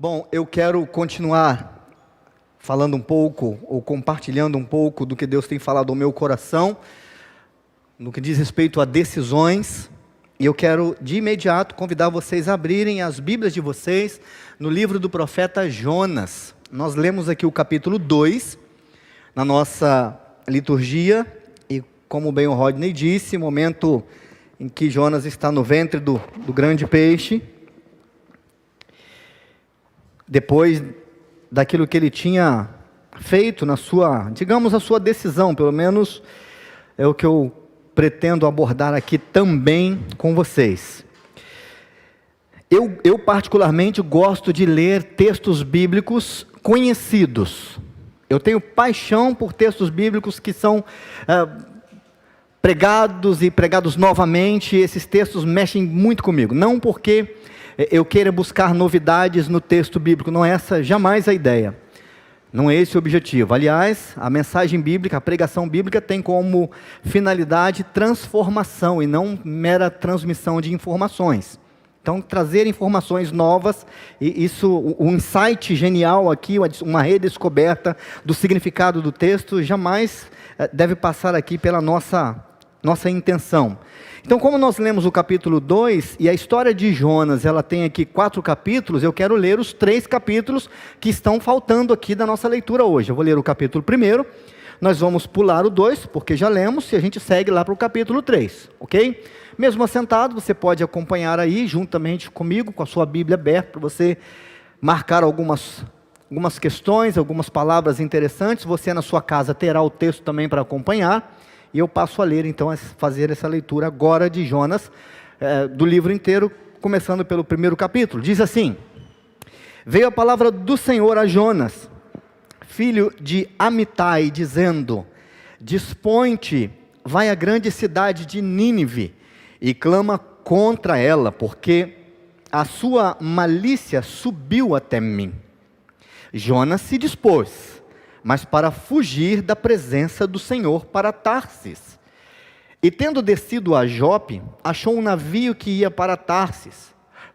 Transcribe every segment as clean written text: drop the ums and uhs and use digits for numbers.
Bom, eu quero continuar falando um pouco, ou compartilhando um pouco do que Deus tem falado ao meu coração, no que diz respeito a decisões, e eu quero de imediato convidar vocês a abrirem as Bíblias de vocês no livro do profeta Jonas. Nós lemos aqui o capítulo 2, na nossa liturgia, e como bem o Rodney disse, momento em que Jonas está no ventre do grande peixe, depois daquilo que ele tinha feito na sua, digamos, a sua decisão, pelo menos é o que eu pretendo abordar aqui também com vocês. Eu particularmente gosto de ler textos bíblicos conhecidos. Eu tenho paixão por textos bíblicos que são pregados e pregados novamente. Esses textos mexem muito comigo, não porque eu queira buscar novidades no texto bíblico, não é essa jamais a ideia, não é esse o objetivo. Aliás, a mensagem bíblica, a pregação bíblica tem como finalidade transformação e não mera transmissão de informações. Então, trazer informações novas, e isso, um insight genial aqui, uma redescoberta do significado do texto, jamais deve passar aqui pela nossa intenção. Então, como nós lemos o capítulo 2, e a história de Jonas, ela tem aqui 4 capítulos, eu quero ler os 3 capítulos que estão faltando aqui da nossa leitura hoje. Eu vou ler o capítulo 1, nós vamos pular o 2, porque já lemos, e a gente segue lá para o capítulo 3, ok? Mesmo assentado, você pode acompanhar aí, juntamente comigo, com a sua Bíblia aberta, para você marcar algumas questões, algumas palavras interessantes. Você na sua casa terá o texto também para acompanhar. E eu passo a ler, então, a fazer essa leitura agora de Jonas, do livro inteiro, começando pelo 1º capítulo. Diz assim: veio a palavra do Senhor a Jonas, filho de Amitai, dizendo: dispõe-te, vai à grande cidade de Nínive, e clama contra ela, porque a sua malícia subiu até mim. Jonas se dispôs, mas para fugir da presença do Senhor para Tarsis. E tendo descido a Jope, achou um navio que ia para Tarsis.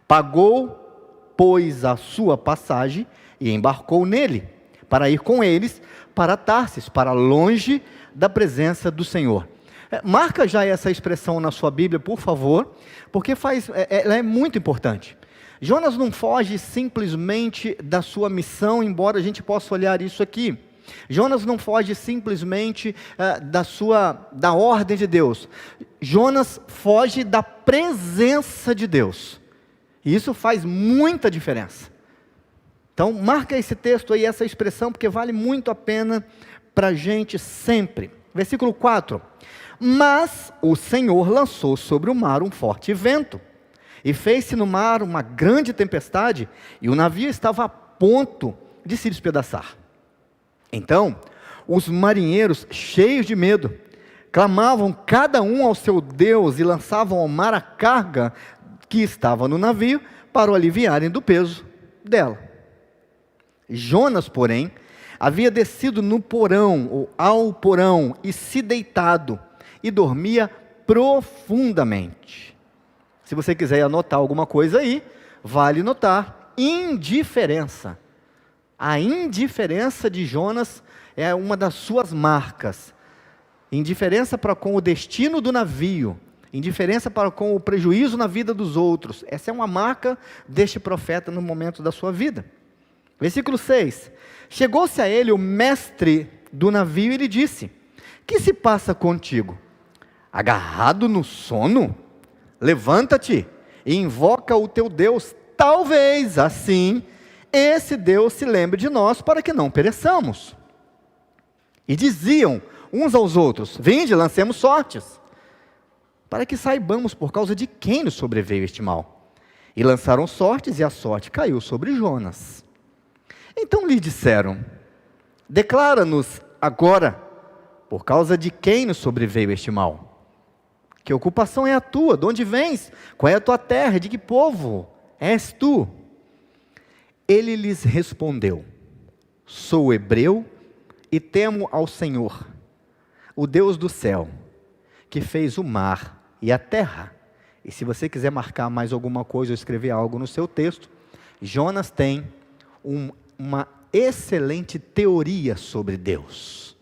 Pagou, pois, a sua passagem e embarcou nele, para ir com eles para Tarsis, para longe da presença do Senhor. Marca já essa expressão na sua Bíblia, por favor, porque ela é muito importante. Jonas não foge simplesmente da sua missão, embora a gente possa olhar isso aqui. Jonas não foge simplesmente da ordem de Deus. Jonas foge da presença de Deus. E isso faz muita diferença. Então, marca esse texto aí, essa expressão, porque vale muito a pena para a gente sempre. Versículo 4. Mas o Senhor lançou sobre o mar um forte vento, e fez-se no mar uma grande tempestade, e o navio estava a ponto de se despedaçar. Então, os marinheiros, cheios de medo, clamavam cada um ao seu Deus e lançavam ao mar a carga que estava no navio para o aliviarem do peso dela. Jonas, porém, havia descido no porão, ou ao porão, e se deitado, e dormia profundamente. Se você quiser anotar alguma coisa aí, vale notar: indiferença. A indiferença de Jonas é uma das suas marcas. Indiferença para com o destino do navio, indiferença para com o prejuízo na vida dos outros. Essa é uma marca deste profeta no momento da sua vida. Versículo 6. Chegou-se a ele o mestre do navio e lhe disse: que se passa contigo? Agarrado no sono? Levanta-te e invoca o teu Deus, talvez assim esse Deus se lembre de nós, para que não pereçamos. E diziam uns aos outros: vinde, lancemos sortes, para que saibamos por causa de quem nos sobreveio este mal. E lançaram sortes, e a sorte caiu sobre Jonas. Então lhe disseram: declara-nos agora, por causa de quem nos sobreveio este mal. Que ocupação é a tua? De onde vens? Qual é a tua terra? De que povo és tu? Ele lhes respondeu: sou hebreu e temo ao Senhor, o Deus do céu, que fez o mar e a terra. E se você quiser marcar mais alguma coisa ou escrever algo no seu texto, Jonas tem uma excelente teoria sobre Deus.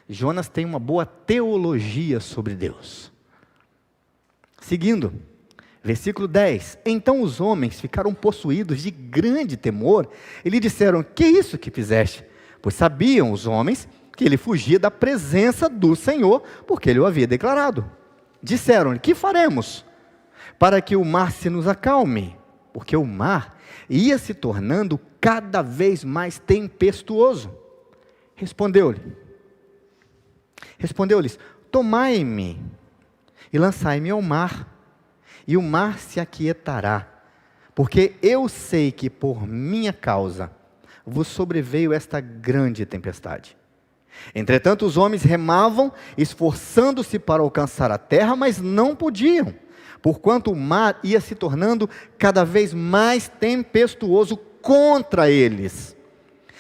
Jonas tem uma boa teologia sobre Deus. Seguindo, versículo 10. Então os homens ficaram possuídos de grande temor e lhe disseram: que é isso que fizeste? Pois sabiam os homens que ele fugia da presença do Senhor, porque ele o havia declarado. Disseram-lhe: que faremos para que o mar se nos acalme? Porque o mar ia se tornando cada vez mais tempestuoso. Respondeu-lhes: tomai-me e lançai-me ao mar, e o mar se aquietará, porque eu sei que por minha causa vos sobreveio esta grande tempestade. Entretanto os homens remavam, esforçando-se para alcançar a terra, mas não podiam, porquanto o mar ia se tornando cada vez mais tempestuoso contra eles.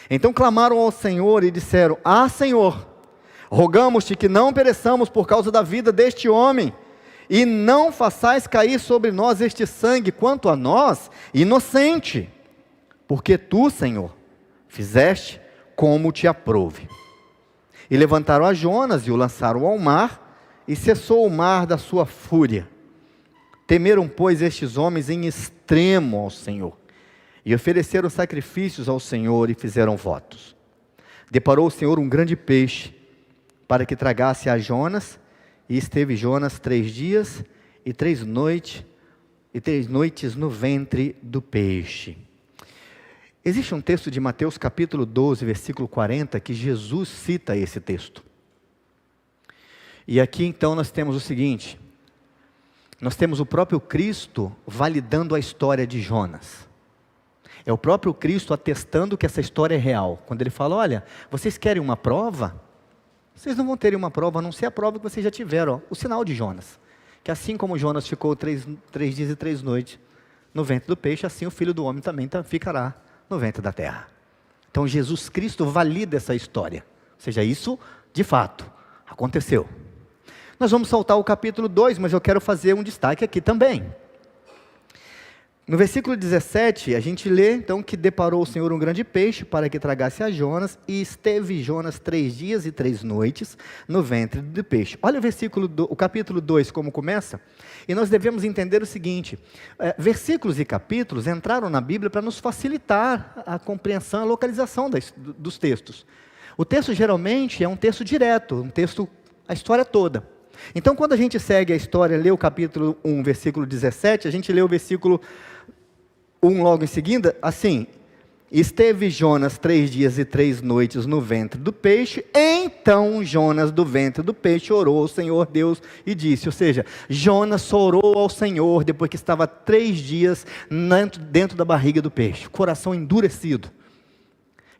Então clamaram ao Senhor e disseram: ah, Senhor, rogamos-te que não pereçamos por causa da vida deste homem, e não façais cair sobre nós este sangue, quanto a nós, inocente, porque tu, Senhor, fizeste como te aprouve. E levantaram a Jonas e o lançaram ao mar, e cessou o mar da sua fúria. Temeram, pois, estes homens em extremo ao Senhor, e ofereceram sacrifícios ao Senhor e fizeram votos. Deparou o Senhor um grande peixe, para que tragasse a Jonas, e esteve Jonas 3 dias e 3 noites no ventre do peixe. Existe um texto de Mateus capítulo 12, versículo 40, que Jesus cita esse texto. E aqui então nós temos o seguinte: nós temos o próprio Cristo validando a história de Jonas. É o próprio Cristo atestando que essa história é real. Quando ele fala: olha, vocês querem uma prova? Vocês não vão ter uma prova, a não ser a prova que vocês já tiveram, o sinal de Jonas. Que assim como Jonas ficou 3 dias e 3 noites no ventre do peixe, assim o Filho do Homem também ficará no ventre da terra. Então Jesus Cristo valida essa história. Ou seja, isso de fato aconteceu. Nós vamos saltar o capítulo 2, mas eu quero fazer um destaque aqui também. No versículo 17, a gente lê então que deparou o Senhor um grande peixe para que tragasse a Jonas, e esteve Jonas 3 dias e 3 noites no ventre do peixe. Olha o capítulo 2 como começa, e nós devemos entender o seguinte: versículos e capítulos entraram na Bíblia para nos facilitar a compreensão, a localização dos textos. O texto geralmente é um texto direto, um texto, a história toda. Então quando a gente segue a história, lê o capítulo 1, versículo 17, a gente lê o versículo 1 logo em seguida, assim: esteve Jonas 3 dias e 3 noites no ventre do peixe, então Jonas do ventre do peixe orou ao Senhor Deus e disse. Ou seja, Jonas orou ao Senhor depois que estava 3 dias dentro da barriga do peixe, coração endurecido.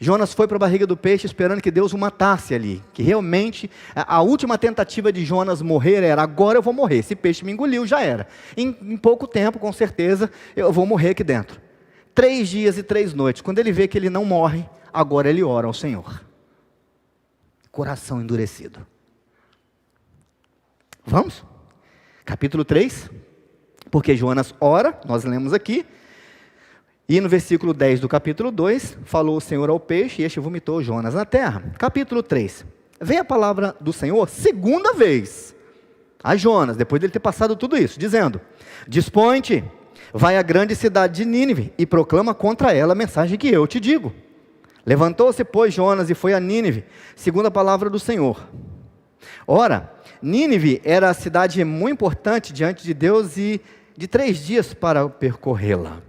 Jonas foi para a barriga do peixe esperando que Deus o matasse ali, que realmente a última tentativa de Jonas morrer era: agora eu vou morrer, esse peixe me engoliu, já era, em pouco tempo com certeza eu vou morrer aqui dentro. 3 dias e 3 noites, quando ele vê que ele não morre, agora ele ora ao Senhor, coração endurecido. Vamos? Capítulo 3, porque Jonas ora, nós lemos aqui. E no versículo 10 do capítulo 2, falou o Senhor ao peixe, e este vomitou Jonas na terra. Capítulo 3, vem a palavra do Senhor, segunda vez, a Jonas, depois dele ter passado tudo isso, dizendo: dispõe-te, vai à grande cidade de Nínive, e proclama contra ela a mensagem que eu te digo. Levantou-se, pois, Jonas, e foi a Nínive, segundo a palavra do Senhor. Ora, Nínive era a cidade muito importante diante de Deus, e de 3 dias para percorrê-la.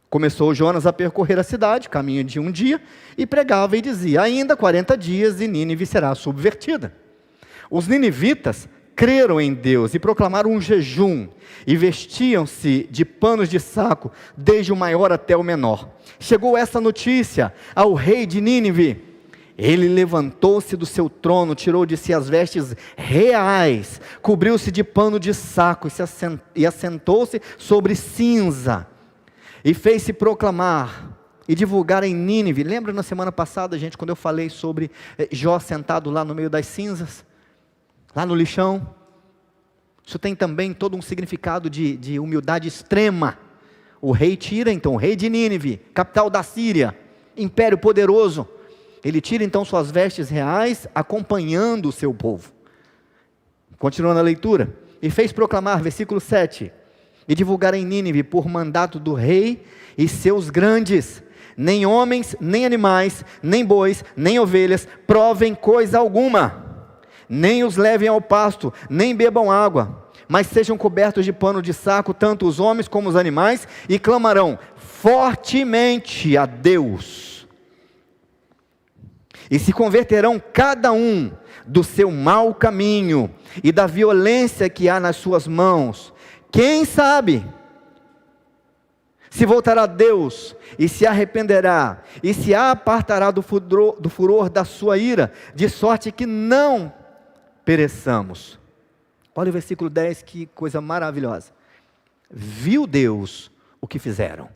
Começou Jonas a percorrer a cidade, caminho de 1 dia, e pregava e dizia: ainda 40 dias e Nínive será subvertida. Os ninivitas creram em Deus e proclamaram um jejum, e vestiam-se de panos de saco, desde o maior até o menor. Chegou essa notícia ao rei de Nínive. Ele levantou-se do seu trono, tirou de si as vestes reais, cobriu-se de pano de saco e assentou-se sobre cinza. E fez-se proclamar e divulgar em Nínive. Lembra na semana passada, gente, quando eu falei sobre Jó sentado lá no meio das cinzas? Lá no lixão? Isso tem também todo um significado de humildade extrema. o rei tira então, o rei de Nínive, capital da Síria, império poderoso, ele tira então suas vestes reais, acompanhando o seu povo. Continuando a leitura, e fez proclamar, versículo 7, e divulgar em Nínive por mandato do rei e seus grandes, nem homens, nem animais, nem bois, nem ovelhas, provem coisa alguma, nem os levem ao pasto, nem bebam água, mas sejam cobertos de pano de saco, tanto os homens como os animais, e clamarão fortemente a Deus, e se converterão cada um do seu mau caminho, e da violência que há nas suas mãos. Quem sabe se voltará a Deus, e se arrependerá, e se apartará do furor da sua ira, de sorte que não pereçamos. Olha o versículo 10, que coisa maravilhosa. Viu Deus o que fizeram.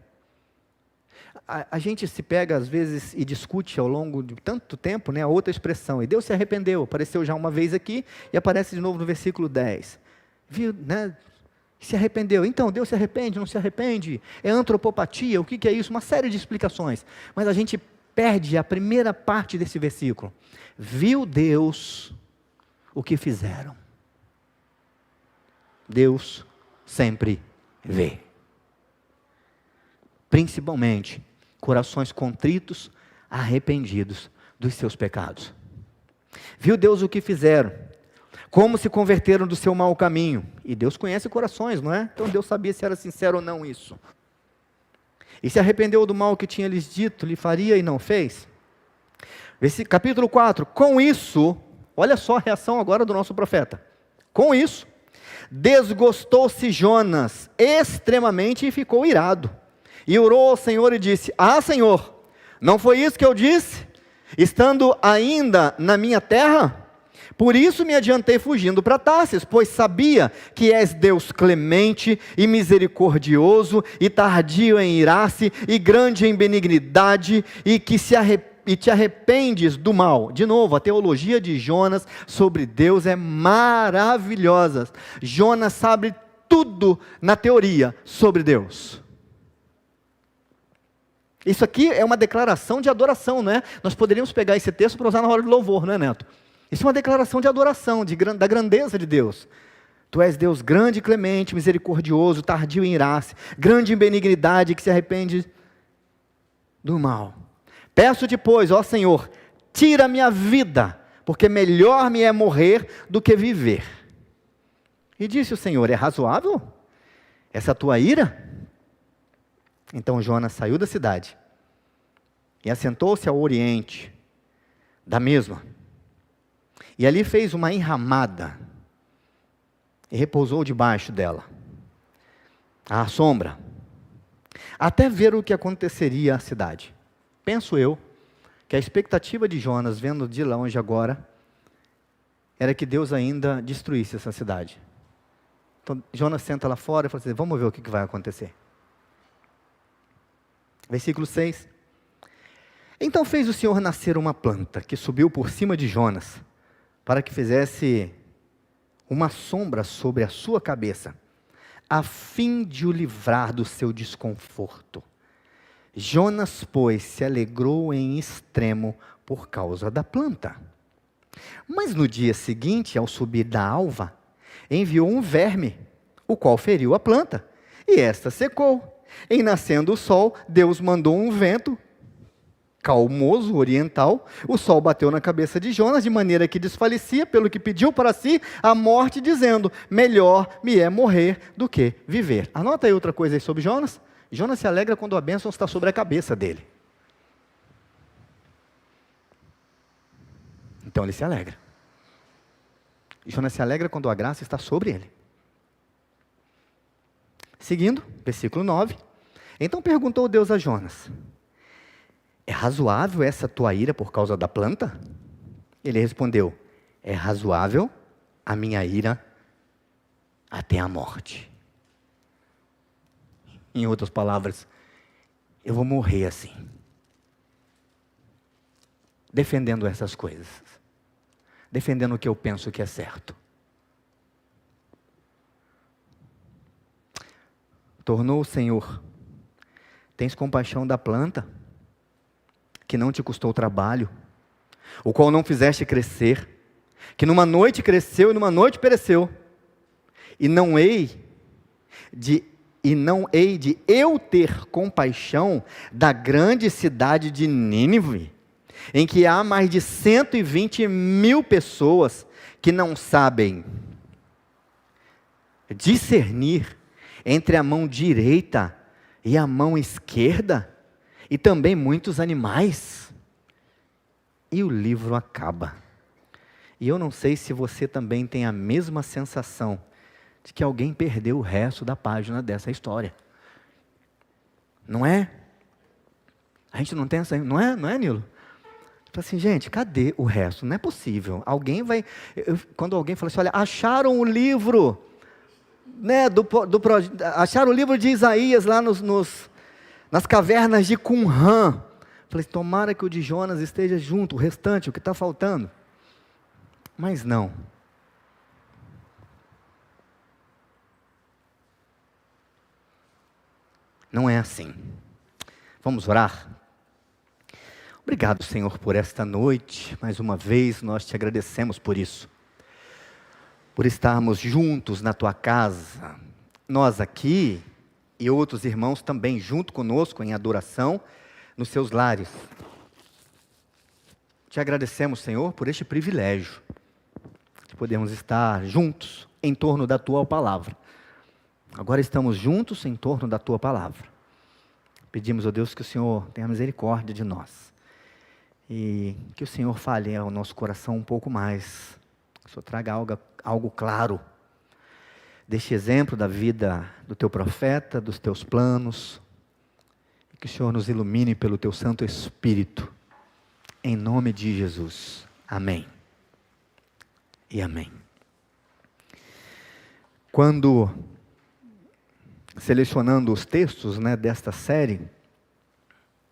A gente se pega às vezes e discute ao longo de tanto tempo, a outra expressão, e Deus se arrependeu, apareceu já uma vez aqui, e aparece de novo no versículo 10. Viu, se arrependeu. Então, Deus se arrepende, não se arrepende? É antropopatia? O que é isso? Uma série de explicações. Mas a gente perde a primeira parte desse versículo. Viu Deus o que fizeram. Deus sempre vê. Principalmente, corações contritos, arrependidos dos seus pecados. Viu Deus o que fizeram. Como se converteram do seu mau caminho. E Deus conhece corações, não é? Então Deus sabia se era sincero ou não isso. E se arrependeu do mal que tinha lhes dito, lhe faria e não fez. Capítulo 4. Com isso, olha só a reação agora do nosso profeta. Com isso, desgostou-se Jonas extremamente e ficou irado. E orou ao Senhor e disse: Senhor, não foi isso que eu disse, estando ainda na minha terra? Por isso me adiantei fugindo para Tarsis, pois sabia que és Deus clemente e misericordioso, e tardio em irar-se, e grande em benignidade, e que te arrependes do mal. De novo, a teologia de Jonas sobre Deus é maravilhosa. Jonas sabe tudo na teoria sobre Deus. Isso aqui é uma declaração de adoração, não é? Nós poderíamos pegar esse texto para usar na hora de louvor, não é, Neto? Isso é uma declaração de adoração, da grandeza de Deus. Tu és Deus grande, clemente, misericordioso, tardio em irar-se, grande em benignidade, que se arrepende do mal. Peço-te, pois, ó Senhor, tira minha vida, porque melhor me é morrer do que viver. E disse o Senhor: é razoável essa tua ira? Então Jonas saiu da cidade e assentou-se ao oriente da mesma. E ali fez uma enramada e repousou debaixo dela, à sombra, até ver o que aconteceria à cidade. Penso eu que a expectativa de Jonas, vendo de longe agora, era que Deus ainda destruísse essa cidade. Então Jonas senta lá fora e fala assim: vamos ver o que vai acontecer. Versículo 6. Então fez o Senhor nascer uma planta, que subiu por cima de Jonas, para que fizesse uma sombra sobre a sua cabeça, a fim de o livrar do seu desconforto. Jonas, pois, se alegrou em extremo por causa da planta. Mas no dia seguinte, ao subir da alva, enviou um verme, o qual feriu a planta, e esta secou. Em nascendo o sol, Deus mandou um vento calmoso, oriental. O sol bateu na cabeça de Jonas, de maneira que desfalecia, pelo que pediu para si a morte, dizendo: melhor me é morrer do que viver. Anota aí outra coisa aí sobre Jonas. Jonas se alegra quando a bênção está sobre a cabeça dele. Então ele se alegra. Jonas se alegra quando a graça está sobre ele. Seguindo, versículo 9. Então perguntou Deus a Jonas: é razoável essa tua ira por causa da planta? Ele respondeu: é razoável a minha ira até a morte. Em outras palavras, eu vou morrer assim, defendendo essas coisas, defendendo o que eu penso que é certo. Tornou o Senhor Tens compaixão da planta, que não te custou trabalho, o qual não fizeste crescer, que numa noite cresceu e numa noite pereceu, e não hei de eu ter compaixão da grande cidade de Nínive, em que há mais de 120 mil pessoas que não sabem discernir entre a mão direita e a mão esquerda, e também muitos animais. E o livro acaba. E eu não sei se você também tem a mesma sensação de que alguém perdeu o resto da página dessa história. Não é? A gente não tem essa, não é, Nilo? Tipo assim, gente, cadê o resto? Não é possível. Alguém vai, quando alguém fala assim, olha, acharam o livro, né, acharam o livro de Isaías lá nas cavernas de Qumran. Falei, tomara que o de Jonas esteja junto, o restante, o que está faltando. Mas não. Não é assim. Vamos orar? Obrigado, Senhor, por esta noite. Mais uma vez, nós te agradecemos por isso. Por estarmos juntos na tua casa. Nós aqui e outros irmãos também junto conosco em adoração nos seus lares. Te agradecemos, Senhor, por este privilégio de podermos estar juntos em torno da tua palavra. Agora estamos juntos em torno da tua palavra. Pedimos, ó Deus, que o Senhor tenha misericórdia de nós. E que o Senhor fale ao nosso coração um pouco mais. Que o Senhor traga algo claro. Deste exemplo da vida do teu profeta, dos teus planos. E que o Senhor nos ilumine pelo teu Santo Espírito. Em nome de Jesus. Amém. E amém. Quando selecionando os textos, né, desta série,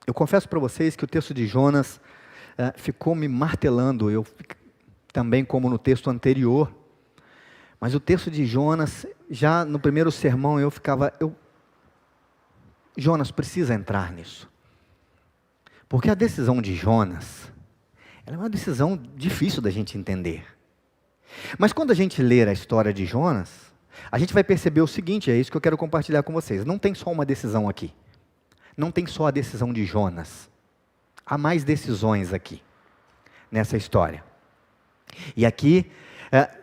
eu confesso para vocês que o texto de Jonas ficou me martelando, eu também como no texto anterior, mas o texto de Jonas, já no primeiro sermão Jonas precisa entrar nisso, porque a decisão de Jonas, ela é uma decisão difícil da gente entender, mas quando a gente ler a história de Jonas, a gente vai perceber o seguinte, é isso que eu quero compartilhar com vocês. Não tem só uma decisão aqui. Não tem só a decisão de Jonas. Há mais decisões aqui, nessa história. E aqui,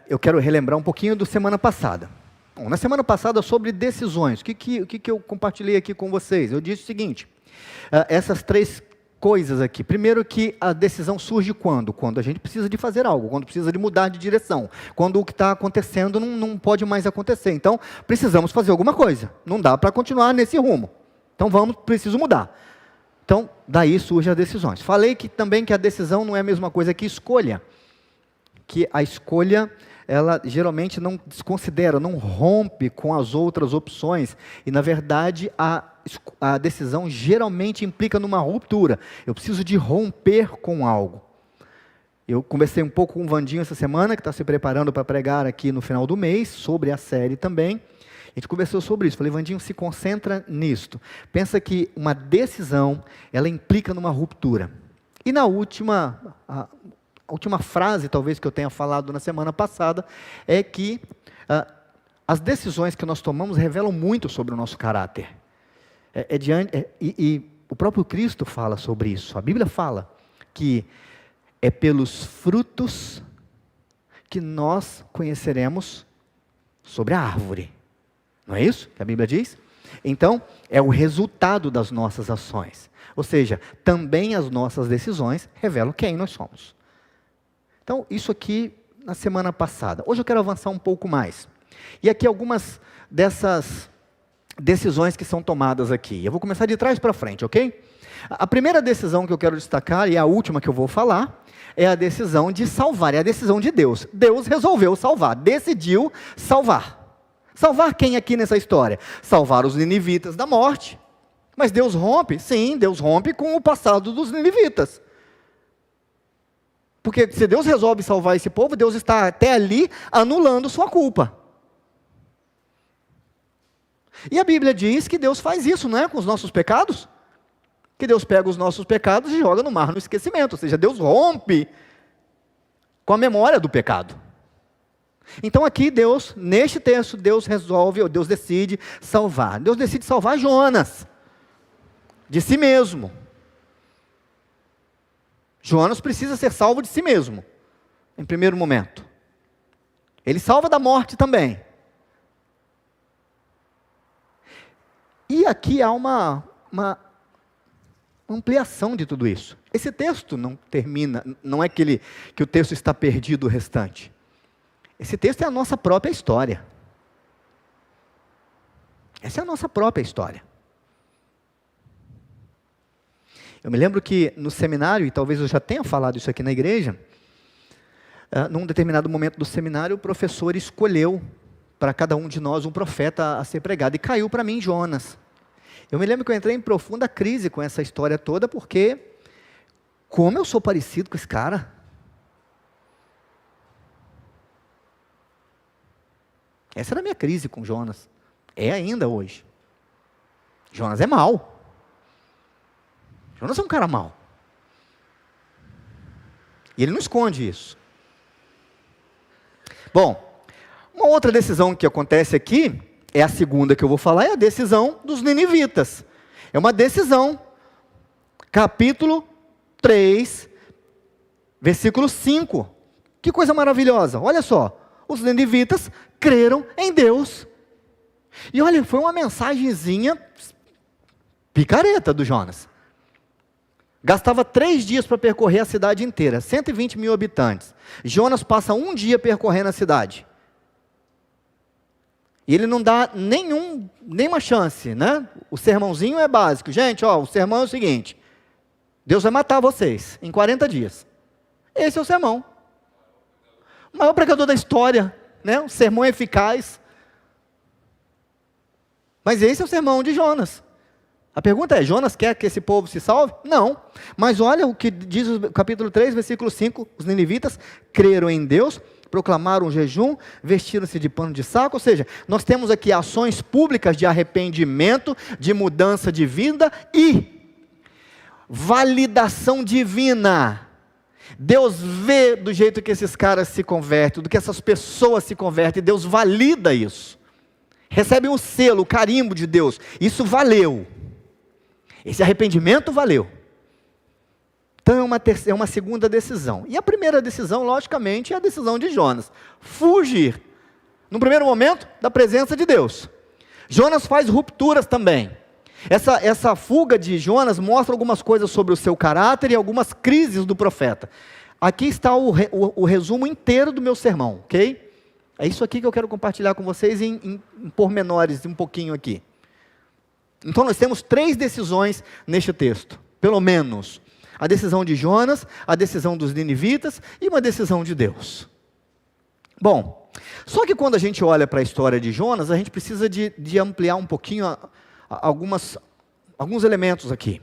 eu quero relembrar um pouquinho do semana passada. Bom, na semana passada, sobre decisões, o que eu compartilhei aqui com vocês? Eu disse o seguinte, essas três coisas aqui. Primeiro que a decisão surge quando? Quando a gente precisa de fazer algo, quando precisa de mudar de direção, quando o que está acontecendo não pode mais acontecer. Então, precisamos fazer alguma coisa, não dá para continuar nesse rumo. Então, preciso mudar. Então, daí surgem as decisões. Falei também que a decisão não é a mesma coisa que escolha, que a escolha, ela geralmente não desconsidera, não rompe com as outras opções, e na verdade a decisão geralmente implica numa ruptura. Eu preciso de romper com algo. Eu conversei um pouco com o Vandinho essa semana, que está se preparando para pregar aqui no final do mês, sobre a série também. A gente conversou sobre isso. Falei, Vandinho, se concentra nisto. Pensa que uma decisão, ela implica numa ruptura. E na a última frase, talvez, que eu tenha falado na semana passada, é que as decisões que nós tomamos revelam muito sobre o nosso caráter. E o próprio Cristo fala sobre isso. A Bíblia fala que é pelos frutos que nós conheceremos sobre a árvore. Não é isso que a Bíblia diz? Então, é o resultado das nossas ações. Ou seja, também as nossas decisões revelam quem nós somos. Então, isso aqui na semana passada. Hoje eu quero avançar um pouco mais. E aqui algumas dessas decisões que são tomadas aqui. Eu vou começar de trás para frente, ok? A primeira decisão que eu quero destacar, e a última que eu vou falar, é a decisão de salvar, é a decisão de Deus. Deus resolveu salvar, decidiu salvar. Salvar quem aqui nessa história? Salvar os ninivitas da morte. Mas Deus rompe? Sim, Deus rompe com o passado dos ninivitas. Porque se Deus resolve salvar esse povo, Deus está até ali anulando sua culpa. E a Bíblia diz que Deus faz isso, não é? Com os nossos pecados. que Deus pega os nossos pecados e joga no mar no esquecimento, ou seja, Deus rompe com a memória do pecado. Então aqui Deus, neste texto, Deus resolve, ou Deus decide salvar. Deus decide salvar Jonas, de si mesmo. Jonas precisa ser salvo de si mesmo, em primeiro momento. Ele salva da morte também. E aqui há uma ampliação de tudo isso. Esse texto não termina, não é que o texto está perdido o restante. Esse texto é a nossa própria história. Essa é a nossa própria história. Eu me lembro que no seminário, e talvez eu já tenha falado isso aqui na igreja, num determinado momento do seminário, o professor escolheu para cada um de nós um profeta a ser pregado, e caiu para mim Jonas. Eu me lembro que eu entrei em profunda crise com essa história toda, porque como eu sou parecido com esse cara. Essa era a minha crise com Jonas. É ainda hoje. Jonas é mau. Jonas é um cara mau. E ele não esconde isso. Bom, uma outra decisão que acontece aqui, é a segunda que eu vou falar, é a decisão dos ninivitas. É uma decisão. Capítulo 3, versículo 5. Que coisa maravilhosa. Olha só. Os ninivitas creram em Deus. E olha, foi uma mensagenzinha picareta do Jonas. Gastava 3 dias para percorrer a cidade inteira, 120 mil habitantes. Jonas passa 1 dia percorrendo a cidade. E ele não dá nenhuma chance, né? O sermãozinho é básico. Gente, o sermão é o seguinte: Deus vai matar vocês em 40 dias. Esse é o sermão. O maior pregador da história, né? Um sermão eficaz. Mas esse é o sermão de Jonas. A pergunta é: Jonas quer que esse povo se salve? Não. Mas olha o que diz o capítulo 3, versículo 5. Os ninivitas creram em Deus, proclamaram um jejum, vestiram-se de pano de saco. Ou seja, nós temos aqui ações públicas de arrependimento, de mudança de vida e validação divina. Deus vê do jeito que esses caras se convertem, do que essas pessoas se convertem, Deus valida isso. Recebem o selo, o carimbo de Deus. Isso valeu. Esse arrependimento valeu. Então é uma segunda decisão. E a primeira decisão, logicamente, é a decisão de Jonas. Fugir, no primeiro momento, da presença de Deus. Jonas faz rupturas também. Essa fuga de Jonas mostra algumas coisas sobre o seu caráter e algumas crises do profeta. Aqui está o resumo inteiro do meu sermão, ok? É isso aqui que eu quero compartilhar com vocês em pormenores, um pouquinho aqui. Então nós temos 3 decisões neste texto, pelo menos. A decisão de Jonas, a decisão dos ninivitas e uma decisão de Deus. Bom, só que quando a gente olha para a história de Jonas, a gente precisa de ampliar um pouquinho alguns elementos aqui.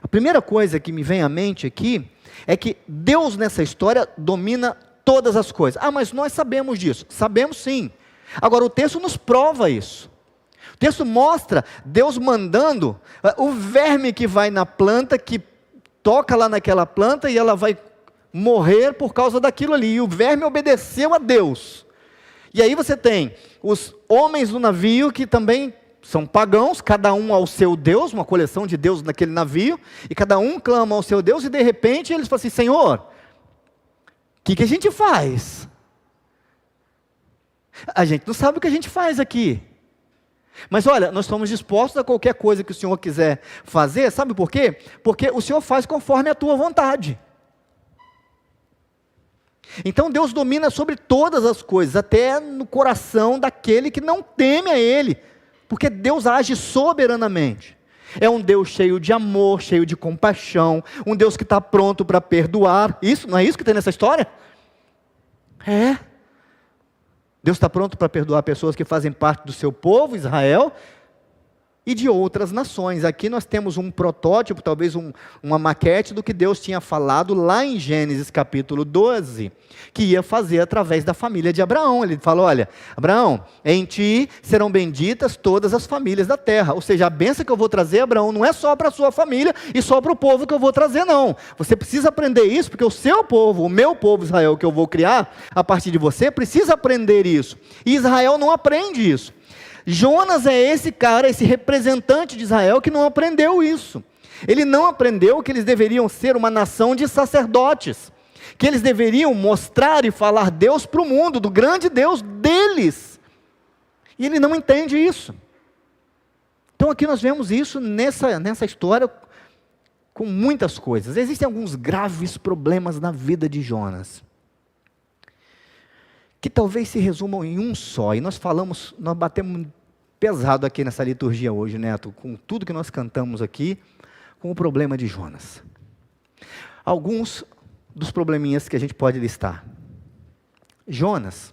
A primeira coisa que me vem à mente aqui é que Deus nessa história domina todas as coisas. Mas nós sabemos disso. Sabemos sim. Agora o texto nos prova isso. O texto mostra Deus mandando o verme que vai na planta, que toca lá naquela planta e ela vai morrer por causa daquilo ali. E o verme obedeceu a Deus. E aí você tem os homens do navio que também são pagãos, cada um ao seu Deus, uma coleção de deuses naquele navio, e cada um clama ao seu Deus, e de repente eles falam assim: Senhor, o que a gente faz? A gente não sabe o que a gente faz aqui. Mas olha, nós estamos dispostos a qualquer coisa que o Senhor quiser fazer. Sabe por quê? Porque o Senhor faz conforme a tua vontade. Então Deus domina sobre todas as coisas, até no coração daquele que não teme a Ele, porque Deus age soberanamente. É um Deus cheio de amor, cheio de compaixão, um Deus que está pronto para perdoar. Isso, não é isso que tem nessa história? É. Deus está pronto para perdoar pessoas que fazem parte do seu povo, Israel. e de outras nações. Aqui nós temos um protótipo, talvez uma maquete do que Deus tinha falado lá em Gênesis capítulo 12, que ia fazer através da família de Abraão. Ele falou: olha, Abraão, em ti serão benditas todas as famílias da terra. Ou seja, a bênção que eu vou trazer, Abraão, não é só para a sua família e só para o povo que eu vou trazer, não. Você precisa aprender isso, porque o seu povo, o meu povo Israel que eu vou criar, a partir de você, precisa aprender isso. E Israel não aprende isso. Jonas é esse cara, esse representante de Israel que não aprendeu isso. Ele não aprendeu que eles deveriam ser uma nação de sacerdotes, que eles deveriam mostrar e falar Deus para o mundo, do grande Deus deles. E ele não entende isso. Então aqui nós vemos isso nessa história com muitas coisas. Existem alguns graves problemas na vida de Jonas, que talvez se resumam em um só, e nós batemos pesado aqui nessa liturgia hoje, Neto, com tudo que nós cantamos aqui, com o problema de Jonas. Alguns dos probleminhas que a gente pode listar. Jonas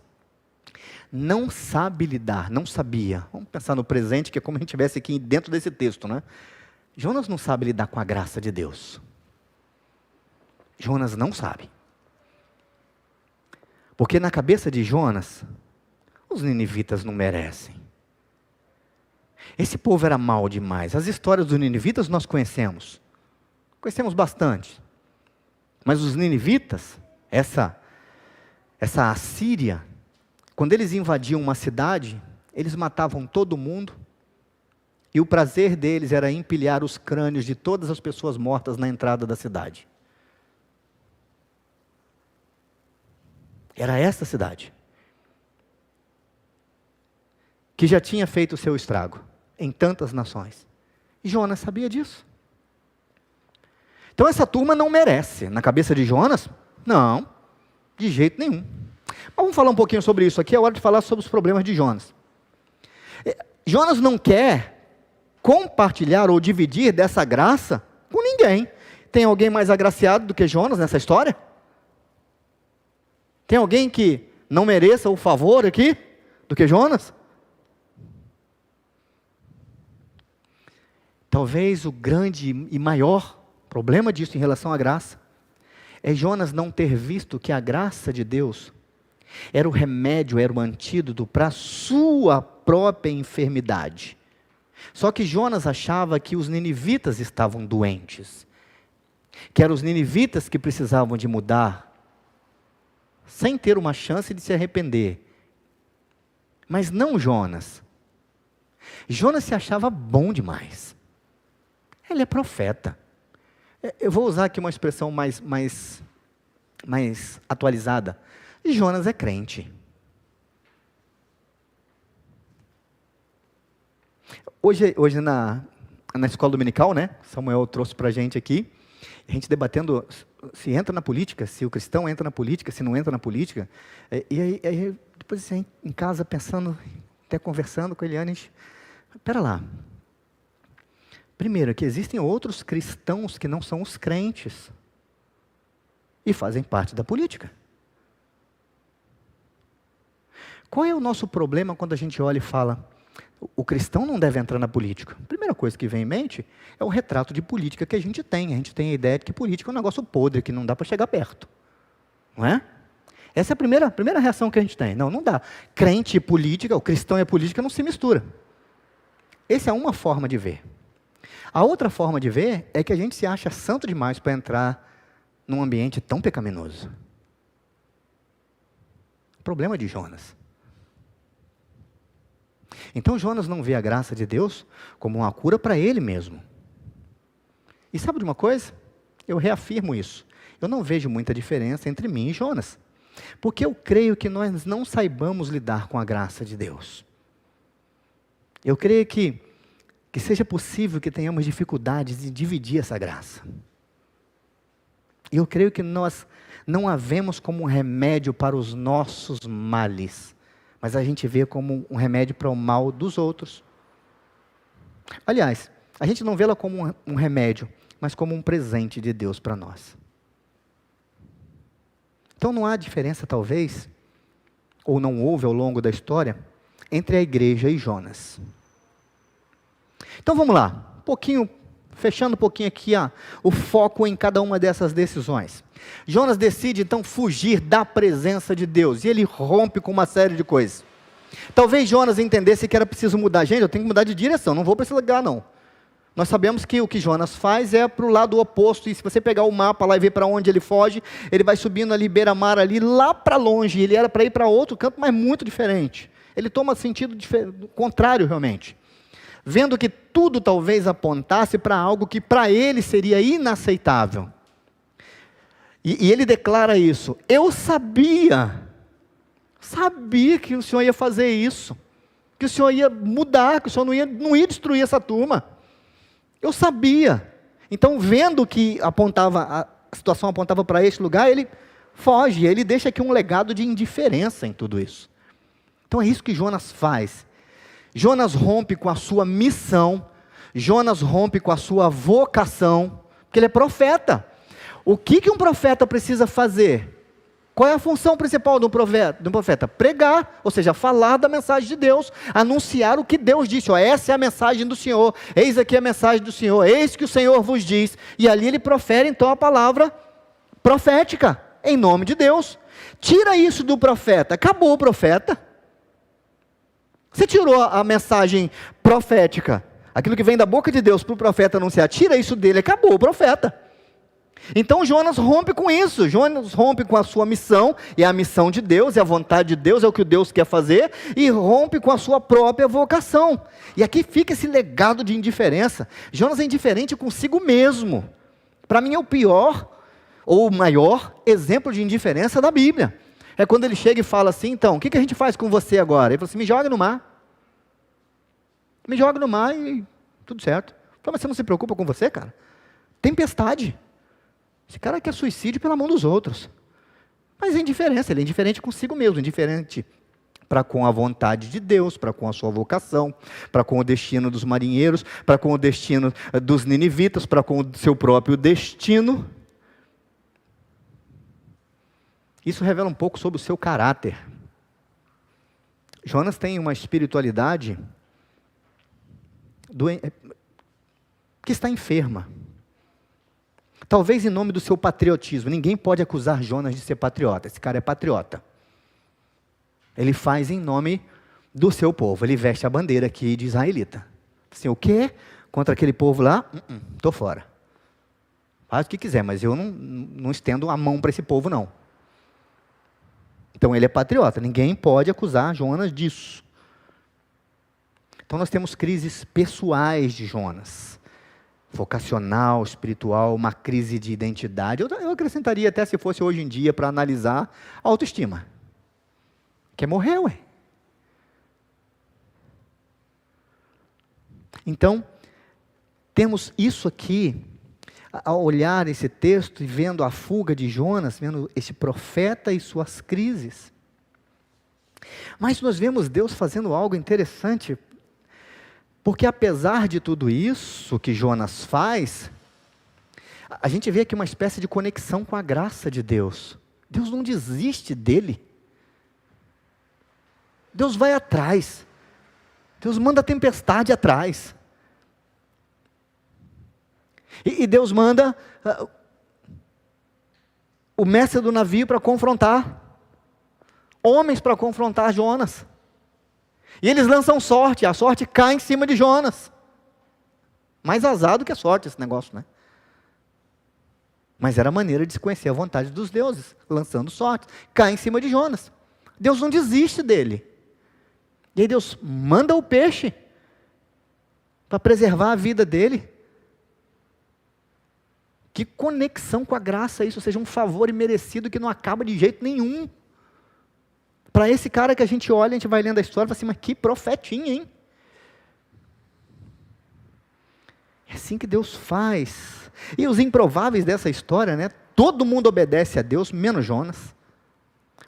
não sabe lidar, não sabia, vamos pensar no presente, que é como a gente estivesse aqui dentro desse texto, né? Jonas não sabe lidar com a graça de Deus. Jonas não sabe. Porque na cabeça de Jonas, os ninivitas não merecem. Esse povo era mau demais. As histórias dos ninivitas nós conhecemos bastante. Mas os ninivitas, essa Assíria, quando eles invadiam uma cidade, eles matavam todo mundo, e o prazer deles era empilhar os crânios de todas as pessoas mortas na entrada da cidade. Era essa cidade que já tinha feito o seu estrago em tantas nações. E Jonas sabia disso. Então essa turma não merece. Na cabeça de Jonas, não, de jeito nenhum. Mas vamos falar um pouquinho sobre isso aqui, é hora de falar sobre os problemas de Jonas. Jonas não quer compartilhar ou dividir dessa graça com ninguém. Tem alguém mais agraciado do que Jonas nessa história? Tem alguém que não mereça o favor aqui do que Jonas? Talvez o grande e maior problema disso em relação à graça é Jonas não ter visto que a graça de Deus era o remédio, era o antídoto para a sua própria enfermidade. Só que Jonas achava que os ninivitas estavam doentes, que eram os ninivitas que precisavam de mudar, sem ter uma chance de se arrepender. Mas não Jonas. Jonas se achava bom demais. Ele é profeta. Eu vou usar aqui uma expressão mais atualizada. Jonas é crente. Hoje na escola dominical, né? Samuel trouxe para a gente aqui, a gente debatendo se entra na política, se o cristão entra na política, se não entra na política. E aí depois assim, em casa pensando, até conversando com a Eliane, a gente, espera lá. Primeiro, que existem outros cristãos que não são os crentes e fazem parte da política. Qual é o nosso problema quando a gente olha e fala, o cristão não deve entrar na política? A primeira coisa que vem em mente é o retrato de política que a gente tem. A gente tem a ideia de que política é um negócio podre, que não dá para chegar perto. Não é? Essa é a primeira reação que a gente tem. Não dá. Crente e política, o cristão e a política não se mistura. Essa é uma forma de ver. A outra forma de ver é que a gente se acha santo demais para entrar num ambiente tão pecaminoso. O problema de Jonas. Então Jonas não vê a graça de Deus como uma cura para ele mesmo. E sabe de uma coisa? Eu reafirmo isso. Eu não vejo muita diferença entre mim e Jonas. Porque eu creio que nós não saibamos lidar com a graça de Deus. Eu creio que seja possível que tenhamos dificuldades em dividir essa graça. E eu creio que nós não a vemos como um remédio para os nossos males, mas a gente vê como um remédio para o mal dos outros. Aliás, a gente não vê ela como um remédio, mas como um presente de Deus para nós. Então não há diferença, talvez, ou não houve ao longo da história, entre a igreja e Jonas. Então vamos lá, fechando um pouquinho aqui o foco em cada uma dessas decisões. Jonas decide então fugir da presença de Deus, e ele rompe com uma série de coisas. Talvez Jonas entendesse que era preciso mudar. Gente, eu tenho que mudar de direção, não vou para esse lugar não. Nós sabemos que o que Jonas faz é para o lado oposto, e se você pegar o mapa lá e ver para onde ele foge, ele vai subindo ali, beira-mar ali, lá para longe, ele era para ir para outro canto, mas muito diferente. Ele toma sentido contrário realmente. Vendo que tudo talvez apontasse para algo que para ele seria inaceitável. E ele declara isso: eu sabia que o Senhor ia fazer isso, que o Senhor ia mudar, que o Senhor não ia destruir essa turma. Eu sabia. Então, vendo que a situação apontava para este lugar, ele foge, ele deixa aqui um legado de indiferença em tudo isso. Então é isso que Jonas faz. Jonas rompe com a sua missão, Jonas rompe com a sua vocação, porque ele é profeta. O que um profeta precisa fazer? Qual é a função principal de um profeta? Pregar, ou seja, falar da mensagem de Deus, anunciar o que Deus disse. Essa é a mensagem do Senhor, eis aqui a mensagem do Senhor, eis que o Senhor vos diz. E ali ele profere então a palavra profética, em nome de Deus. Tira isso do profeta, acabou o profeta. Você tirou a mensagem profética, aquilo que vem da boca de Deus para o profeta anunciar, tira isso dele, acabou o profeta. Então Jonas rompe com isso, Jonas rompe com a sua missão, é a missão de Deus, é a vontade de Deus, é o que Deus quer fazer, e rompe com a sua própria vocação. E aqui fica esse legado de indiferença. Jonas é indiferente consigo mesmo. Para mim é o pior, ou o maior exemplo de indiferença da Bíblia. É quando ele chega e fala assim: então, o que a gente faz com você agora? Ele fala assim: me joga no mar. Me joga no mar e tudo certo. Mas você não se preocupa com você, cara? Tempestade. Esse cara quer suicídio pela mão dos outros. Mas é indiferença, ele é indiferente consigo mesmo, indiferente para com a vontade de Deus, para com a sua vocação, para com o destino dos marinheiros, para com o destino dos ninivitas, para com o seu próprio destino. Isso revela um pouco sobre o seu caráter. Jonas tem uma espiritualidade que está enferma. Talvez em nome do seu patriotismo. Ninguém pode acusar Jonas de ser patriota. Esse cara é patriota. Ele faz em nome do seu povo. Ele veste a bandeira aqui de israelita. Assim, o quê? Contra aquele povo lá? Estou fora. Faz o que quiser, mas eu não estendo a mão para esse povo, não. Então ele é patriota. Ninguém pode acusar Jonas disso. Então nós temos crises pessoais de Jonas. Vocacional, espiritual, uma crise de identidade. Eu acrescentaria até, se fosse hoje em dia, para analisar a autoestima. Quer morrer, ué. Então, temos isso aqui, ao olhar esse texto e vendo a fuga de Jonas, vendo esse profeta e suas crises. Mas nós vemos Deus fazendo algo interessante. Porque apesar de tudo isso que Jonas faz, a gente vê aqui uma espécie de conexão com a graça de Deus. Deus não desiste dele. Deus vai atrás. Deus manda a tempestade atrás. E Deus manda o mestre do navio para confrontar. Homens para confrontar Jonas. E eles lançam sorte, a sorte cai em cima de Jonas. Mais azar do que a sorte esse negócio, né? Mas era a maneira de se conhecer a vontade dos deuses, lançando sorte. Cai em cima de Jonas. Deus não desiste dele. E aí Deus manda o peixe para preservar a vida dele. Que conexão com a graça isso, ou seja, um favor imerecido que não acaba de jeito nenhum. Para esse cara que a gente olha, a gente vai lendo a história e fala assim, mas que profetinha, hein? É assim que Deus faz. E os improváveis dessa história, né? Todo mundo obedece a Deus, menos Jonas.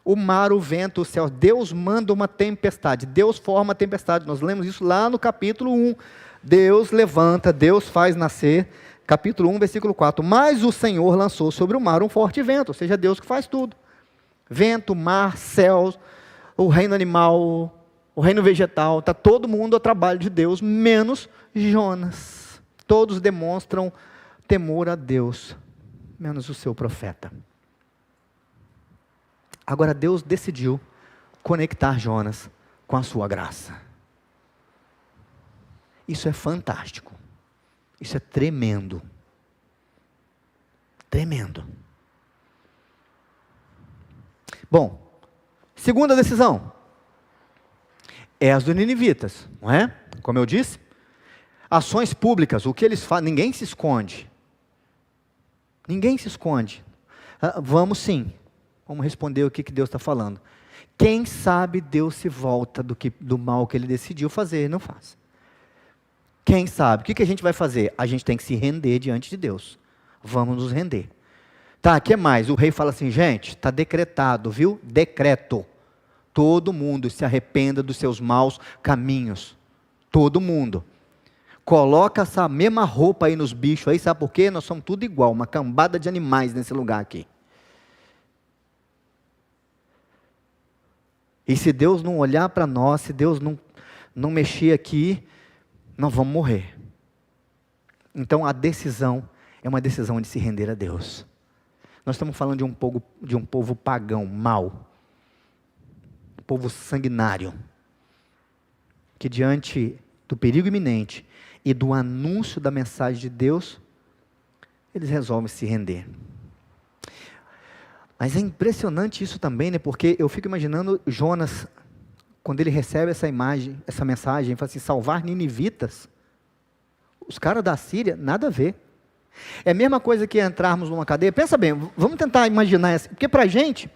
O mar, o vento, o céu. Deus manda uma tempestade. Deus forma a tempestade. Nós lemos isso lá no capítulo 1. Deus levanta, Deus faz nascer. Capítulo 1, versículo 4. Mas o Senhor lançou sobre o mar um forte vento. Ou seja, Deus que faz tudo. Vento, mar, céus, o reino animal, o reino vegetal, está todo mundo ao trabalho de Deus, menos Jonas. Todos demonstram temor a Deus, menos o seu profeta. Agora Deus decidiu conectar Jonas com a sua graça. Isso é fantástico. Isso é tremendo. Tremendo. Bom, segunda decisão é as dos ninivitas, não é? Como eu disse, ações públicas, o que eles fazem, ninguém se esconde. Ninguém se esconde. Vamos sim, vamos responder o que Deus está falando. Quem sabe Deus se volta do mal que ele decidiu fazer e não faz. Quem sabe? O que a gente vai fazer? A gente tem que se render diante de Deus. Vamos nos render. Tá, o que mais? O rei fala assim, gente, está decretado, viu? Decreto. Todo mundo se arrependa dos seus maus caminhos. Todo mundo. Coloca essa mesma roupa aí nos bichos aí, sabe por quê? Nós somos tudo igual, uma cambada de animais nesse lugar aqui. E se Deus não olhar para nós, se Deus não mexer aqui, nós vamos morrer. Então a decisão é uma decisão de se render a Deus. Nós estamos falando de um povo pagão, mau, um povo sanguinário, que diante do perigo iminente e do anúncio da mensagem de Deus, eles resolvem se render. Mas é impressionante isso também, né? Porque eu fico imaginando Jonas, quando ele recebe essa imagem, essa mensagem, fala assim, salvar ninivitas, os caras da Síria, nada a ver. É a mesma coisa que entrarmos numa cadeia. Pensa bem, vamos tentar imaginar, porque para a gente,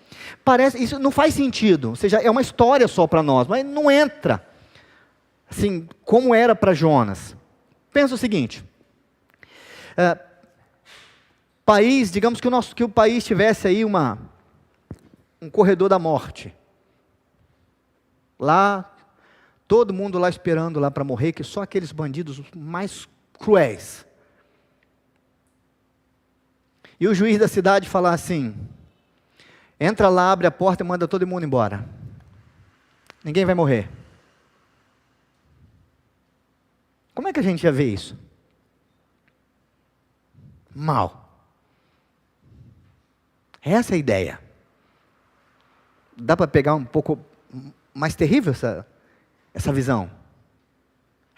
parece, isso não faz sentido, ou seja, é uma história só para nós, mas não entra, assim, como era para Jonas. Pensa o seguinte, país, digamos que o país tivesse aí um corredor da morte, lá, todo mundo lá esperando lá para morrer, que só aqueles bandidos mais cruéis. E o juiz da cidade falar assim, entra lá, abre a porta e manda todo mundo embora. Ninguém vai morrer. Como é que a gente ia ver isso? Mal. Essa é a ideia. Dá para pegar um pouco mais terrível essa visão?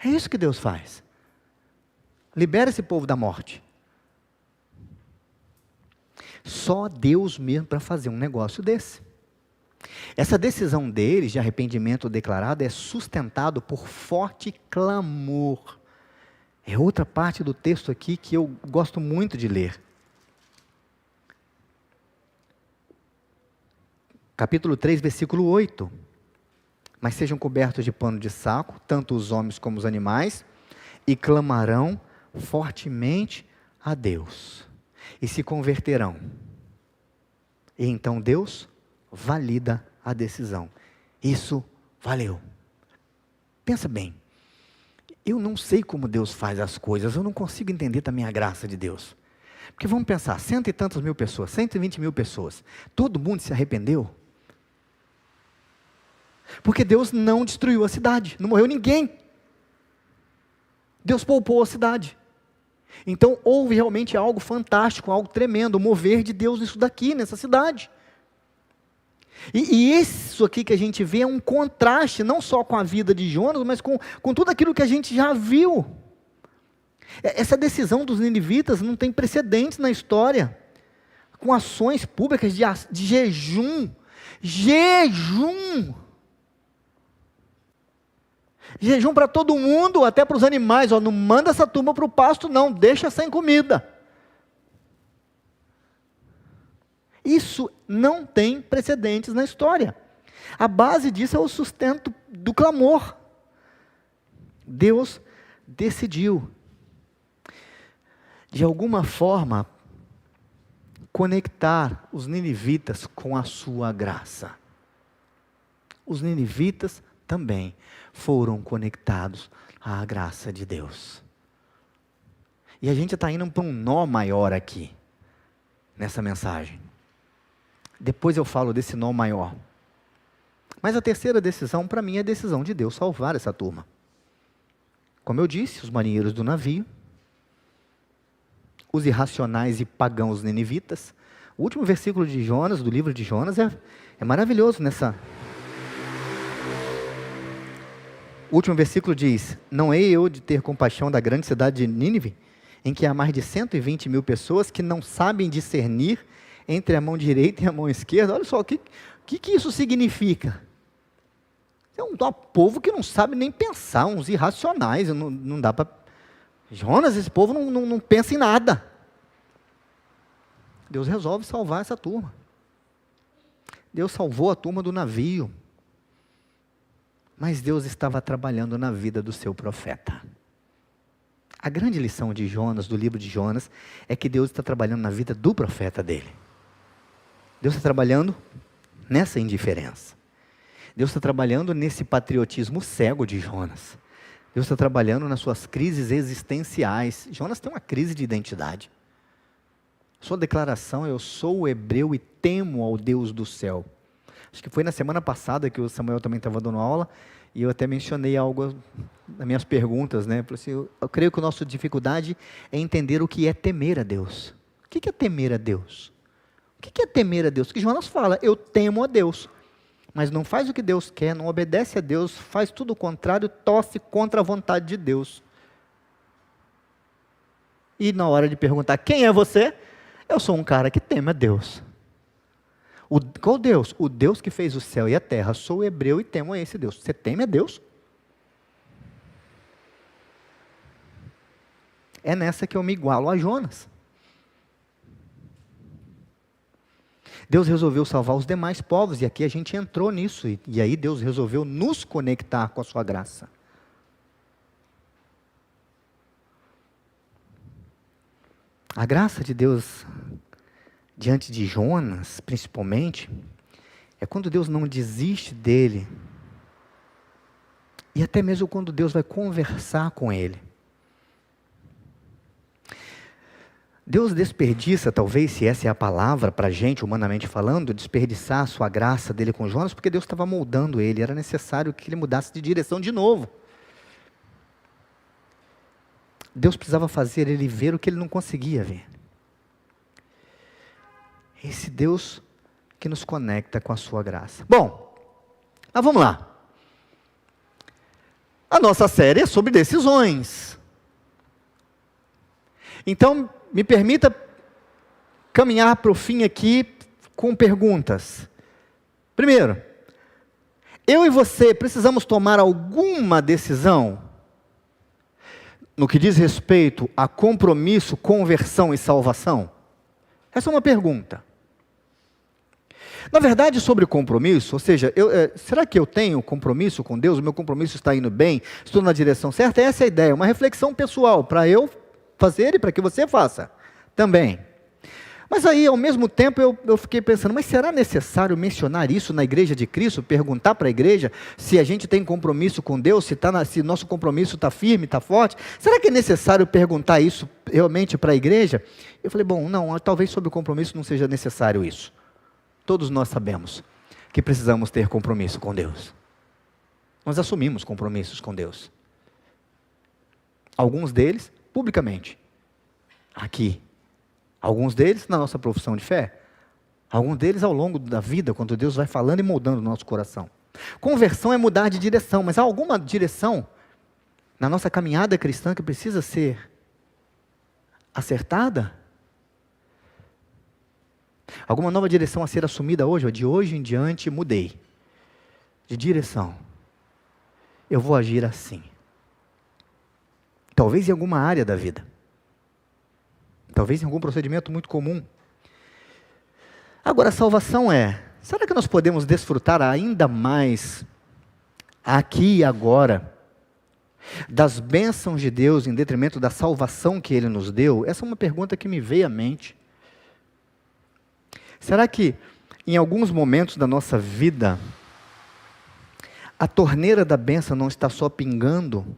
É isso que Deus faz. Libera esse povo da morte. Só Deus mesmo para fazer um negócio desse. Essa decisão deles de arrependimento declarado é sustentado por forte clamor. É outra parte do texto aqui que eu gosto muito de ler. Capítulo 3, versículo 8. Mas sejam cobertos de pano de saco, tanto os homens como os animais, e clamarão fortemente a Deus. E se converterão. E então Deus valida a decisão. Isso valeu. Pensa bem. Eu não sei como Deus faz as coisas. Eu não consigo entender também a graça de Deus. Porque vamos pensar, 100 e tantas mil pessoas, 120 mil pessoas. Todo mundo se arrependeu? Porque Deus não destruiu a cidade. Não morreu ninguém. Deus poupou a cidade. Então houve realmente algo fantástico, algo tremendo, o mover de Deus nisso daqui, nessa cidade. E isso aqui que a gente vê é um contraste, não só com a vida de Jonas, mas com tudo aquilo que a gente já viu. Essa decisão dos ninivitas não tem precedentes na história, com ações públicas de jejum. Jejum para todo mundo, até para os animais. Não manda essa turma para o pasto não, deixa sem comida. Isso não tem precedentes na história. A base disso é o sustento do clamor. Deus decidiu, de alguma forma, conectar os ninivitas com a sua graça. Os ninivitas também foram conectados à graça de Deus. E a gente está indo para um nó maior aqui, nessa mensagem. Depois eu falo desse nó maior. Mas a terceira decisão, para mim, é a decisão de Deus salvar essa turma. Como eu disse, os marinheiros do navio, os irracionais e pagãos ninivitas. O último versículo de Jonas, do livro de Jonas, é maravilhoso nessa. O último versículo diz: não hei eu de ter compaixão da grande cidade de Nínive, em que há mais de 120 mil pessoas que não sabem discernir entre a mão direita e a mão esquerda. Olha só, o que isso significa? É um povo que não sabe nem pensar, uns irracionais, não dá para... Jonas, esse povo não pensa em nada. Deus resolve salvar essa turma. Deus salvou a turma do navio. Mas Deus estava trabalhando na vida do seu profeta. A grande lição de Jonas, do livro de Jonas, é que Deus está trabalhando na vida do profeta dele. Deus está trabalhando nessa indiferença. Deus está trabalhando nesse patriotismo cego de Jonas. Deus está trabalhando nas suas crises existenciais. Jonas tem uma crise de identidade. Sua declaração: eu sou hebreu e temo ao Deus do céu. Acho que foi na semana passada que o Samuel também estava dando aula, e eu até mencionei algo nas minhas perguntas, né? Eu creio que a nossa dificuldade é entender o que é temer a Deus. O que é temer a Deus? O que é temer a Deus? Porque Jonas fala: eu temo a Deus. Mas não faz o que Deus quer, não obedece a Deus, faz tudo o contrário, torce contra a vontade de Deus. E na hora de perguntar: quem é você? Eu sou um cara que teme a Deus. Qual Deus? O Deus que fez o céu e a terra. Sou hebreu e temo a esse Deus. Você teme a Deus? É nessa que eu me igualo a Jonas. Deus resolveu salvar os demais povos, e aqui a gente entrou nisso, e aí Deus resolveu nos conectar com a sua graça. A graça de Deus, diante de Jonas, principalmente, é quando Deus não desiste dele, e até mesmo quando Deus vai conversar com ele. Deus desperdiça, talvez, se essa é a palavra para a gente, humanamente falando, desperdiçar a sua graça dele com Jonas, porque Deus estava moldando ele, era necessário que ele mudasse de direção de novo. Deus precisava fazer ele ver o que ele não conseguia ver. Esse Deus que nos conecta com a sua graça. Bom, mas vamos lá. A nossa série é sobre decisões. Então, me permita caminhar para o fim aqui com perguntas. Primeiro, eu e você precisamos tomar alguma decisão no que diz respeito a compromisso, conversão e salvação? Essa é uma pergunta. Na verdade, sobre compromisso, ou seja, será que eu tenho compromisso com Deus? O meu compromisso está indo bem? Estou na direção certa? Essa é a ideia, uma reflexão pessoal para eu fazer e para que você faça também. Mas aí, ao mesmo tempo, eu fiquei pensando, mas será necessário mencionar isso na igreja de Cristo? Perguntar para a igreja se a gente tem compromisso com Deus, se nosso compromisso está firme, está forte? Será que é necessário perguntar isso realmente para a igreja? Eu falei, bom, não, talvez sobre o compromisso não seja necessário isso. Todos nós sabemos que precisamos ter compromisso com Deus. Nós assumimos compromissos com Deus. Alguns deles, publicamente, aqui. Alguns deles na nossa profissão de fé. Alguns deles ao longo da vida, quando Deus vai falando e moldando o nosso coração. Conversão é mudar de direção, mas há alguma direção na nossa caminhada cristã que precisa ser acertada? Alguma nova direção a ser assumida hoje? De hoje em diante mudei de direção. Eu vou agir assim. Talvez em alguma área da vida. Talvez em algum procedimento muito comum. Agora, a salvação será que nós podemos desfrutar ainda mais, aqui e agora, das bênçãos de Deus em detrimento da salvação que Ele nos deu? Essa é uma pergunta que me veio à mente. Será que, em alguns momentos da nossa vida, a torneira da bênção não está só pingando?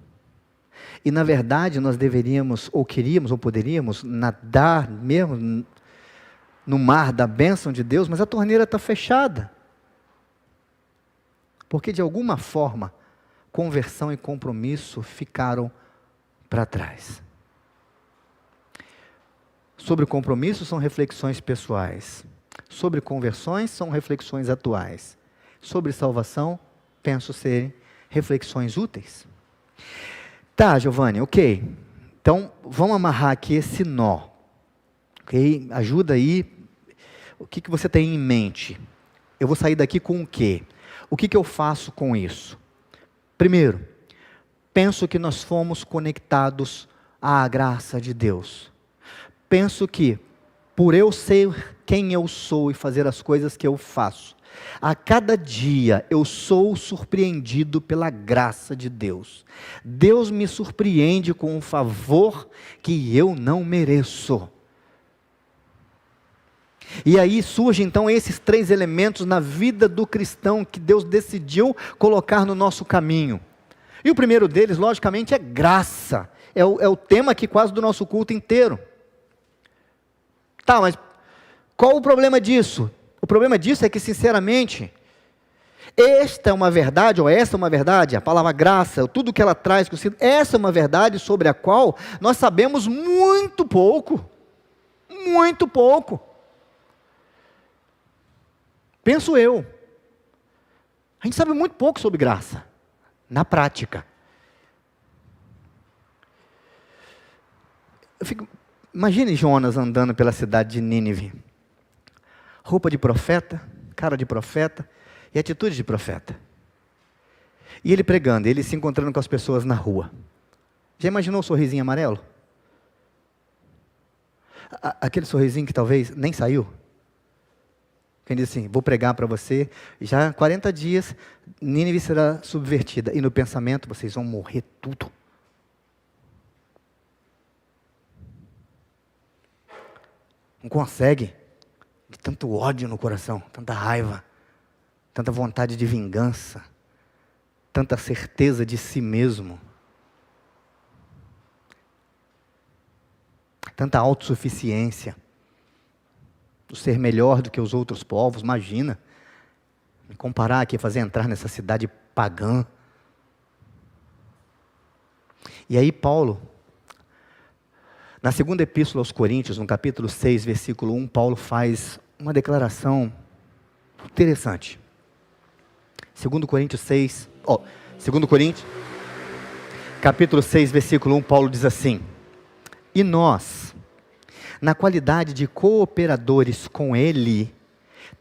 E na verdade nós deveríamos, ou queríamos, ou poderíamos nadar mesmo no mar da bênção de Deus, mas a torneira está fechada. Porque de alguma forma, conversão e compromisso ficaram para trás. Sobre compromisso são reflexões pessoais. Sobre conversões são reflexões atuais. Sobre salvação, penso serem reflexões úteis. Tá, Giovanni, ok. Então, vamos amarrar aqui esse nó. Ok? Ajuda aí. O que você tem em mente? Eu vou sair daqui com o quê? O que eu faço com isso? Primeiro, penso que nós fomos conectados à graça de Deus. Penso que, por eu ser quem eu sou e fazer as coisas que eu faço, a cada dia eu sou surpreendido pela graça de Deus. Deus me surpreende com um favor que eu não mereço. E aí surgem então esses 3 elementos na vida do cristão que Deus decidiu colocar no nosso caminho. E o primeiro deles, logicamente, é graça. É o tema aqui quase do nosso culto inteiro. Tá, mas qual o problema disso? O problema disso é que, sinceramente, esta é uma verdade, ou essa é uma verdade, a palavra graça, tudo que ela traz, essa é uma verdade sobre a qual nós sabemos muito pouco. Muito pouco. Penso eu. A gente sabe muito pouco sobre graça, na prática. Imagine Jonas andando pela cidade de Nínive. Roupa de profeta, cara de profeta e atitude de profeta. E ele pregando, ele se encontrando com as pessoas na rua. Já imaginou o sorrisinho amarelo? Aquele sorrisinho que talvez nem saiu? Quem diz assim, vou pregar para você, já 40 dias, Nínive será subvertida. E no pensamento, vocês vão morrer tudo. Não consegue. De tanto ódio no coração, tanta raiva, tanta vontade de vingança, tanta certeza de si mesmo, tanta autossuficiência, do ser melhor do que os outros povos. Imagina, me comparar aqui, fazer entrar nessa cidade pagã. E aí Paulo, na segunda epístola aos Coríntios, no capítulo 6, versículo 1, Paulo faz uma declaração interessante. 2 Coríntios 6, 2 Coríntios, capítulo 6, versículo 1, Paulo diz assim: e nós, na qualidade de cooperadores com ele,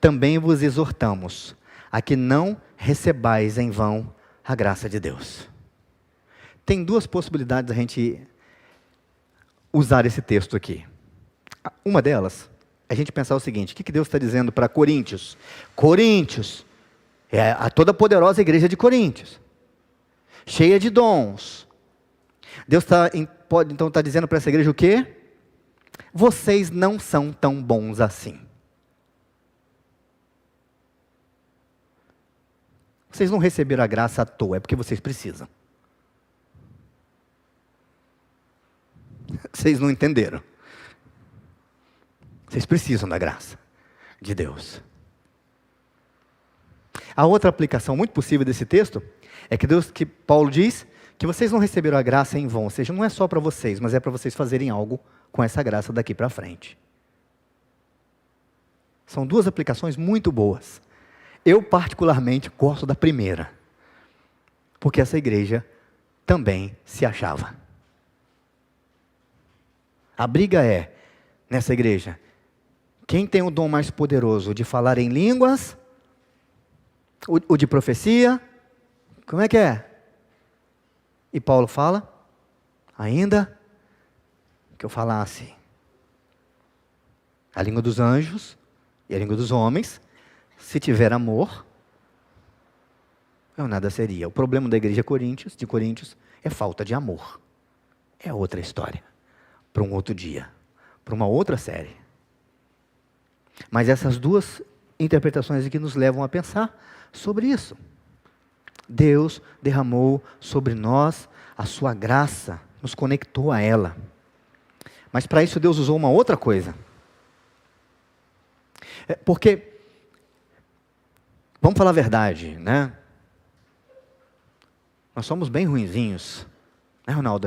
também vos exortamos a que não recebais em vão a graça de Deus. Tem 2 possibilidades da gente usar esse texto aqui. Uma delas, a gente pensar o seguinte: o que Deus está dizendo para Coríntios? Coríntios, é a toda poderosa igreja de Coríntios, cheia de dons. Deus pode então estar dizendo para essa igreja o quê? Vocês não são tão bons assim. Vocês não receberam a graça à toa, é porque vocês precisam. Vocês não entenderam. Vocês precisam da graça de Deus. A outra aplicação muito possível desse texto é que Paulo diz que vocês não receberam a graça em vão, ou seja, não é só para vocês, mas é para vocês fazerem algo com essa graça daqui para frente. São 2 aplicações muito boas. Eu particularmente gosto da primeira, porque essa igreja também se achava. A briga é, nessa igreja, quem tem o dom mais poderoso de falar em línguas, o de profecia, como é que é? E Paulo fala, ainda que eu falasse a língua dos anjos e a língua dos homens, se tiver amor, eu nada seria. O problema da igreja de Coríntios é falta de amor. É outra história, para um outro dia, para uma outra série. Mas essas 2 interpretações aqui nos levam a pensar sobre isso. Deus derramou sobre nós a sua graça, nos conectou a ela. Mas para isso Deus usou uma outra coisa. Porque, vamos falar a verdade, né? Nós somos bem ruinzinhos. Né, Ronaldo?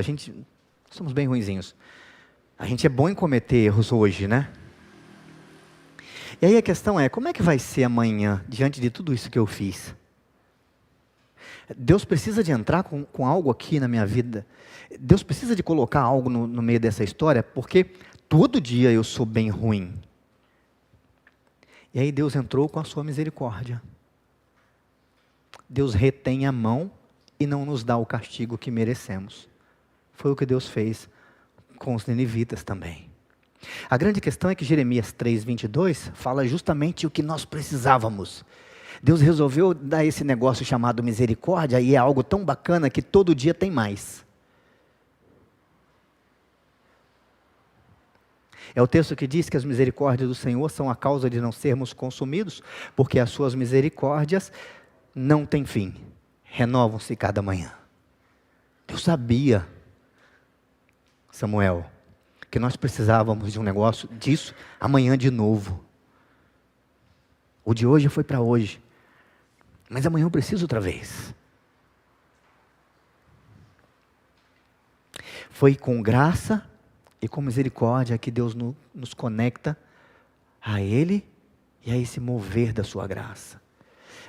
Somos bem ruinzinhos. A gente é bom em cometer erros hoje, né? E aí a questão é, como é que vai ser amanhã, diante de tudo isso que eu fiz? Deus precisa de entrar com algo aqui na minha vida. Deus precisa de colocar algo no meio dessa história, porque todo dia eu sou bem ruim. E aí Deus entrou com a sua misericórdia. Deus retém a mão e não nos dá o castigo que merecemos. Foi o que Deus fez com os ninivitas também. A grande questão é que Jeremias 3:22 fala justamente o que nós precisávamos. Deus resolveu dar esse negócio chamado misericórdia, e é algo tão bacana que todo dia tem mais. É o texto que diz que as misericórdias do Senhor são a causa de não sermos consumidos, porque as suas misericórdias não têm fim, renovam-se cada manhã. Deus sabia, Samuel, que nós precisávamos de um negócio disso amanhã de novo. O de hoje foi para hoje, mas amanhã eu preciso outra vez. Foi com graça e com misericórdia que Deus nos conecta a Ele e a esse mover da sua graça.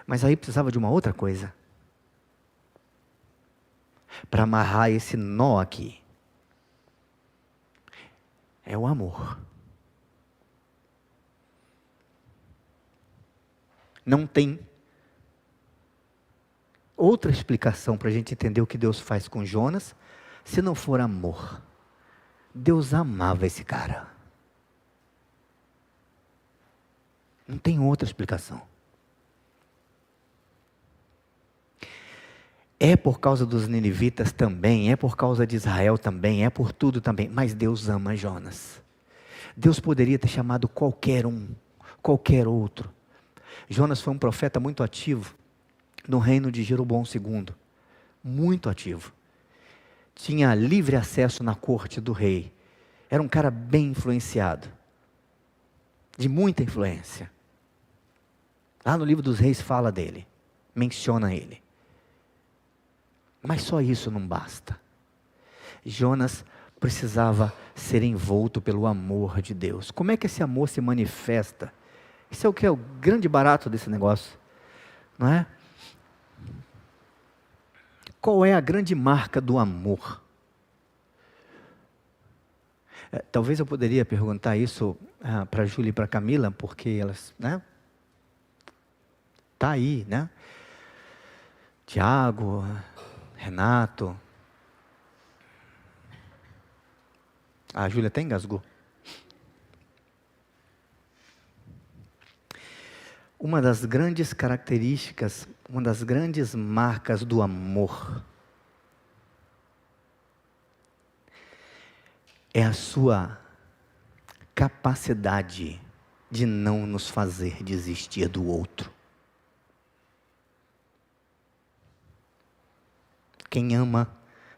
Mas aí precisava de uma outra coisa, para amarrar esse nó aqui. É o amor. Não tem outra explicação para a gente entender o que Deus faz com Jonas, se não for amor. Deus amava esse cara. Não tem outra explicação. É por causa dos ninivitas também, é por causa de Israel também, é por tudo também, mas Deus ama Jonas. Deus poderia ter chamado qualquer um, qualquer outro. Jonas foi um profeta muito ativo no reino de Jeroboão II, muito ativo. Tinha livre acesso na corte do rei, era um cara bem influenciado, de muita influência. Lá no livro dos reis fala dele, menciona ele. Mas só isso não basta. Jonas precisava ser envolto pelo amor de Deus. Como é que esse amor se manifesta? Isso é o que é o grande barato desse negócio, não é? Qual é a grande marca do amor? Talvez eu poderia perguntar isso para a Júlia e para a Camila, porque elas, né? Tá aí, né? Tiago, Renato. A Júlia até engasgou. Uma das grandes características, uma das grandes marcas do amor é a sua capacidade de não nos fazer desistir do outro. Quem ama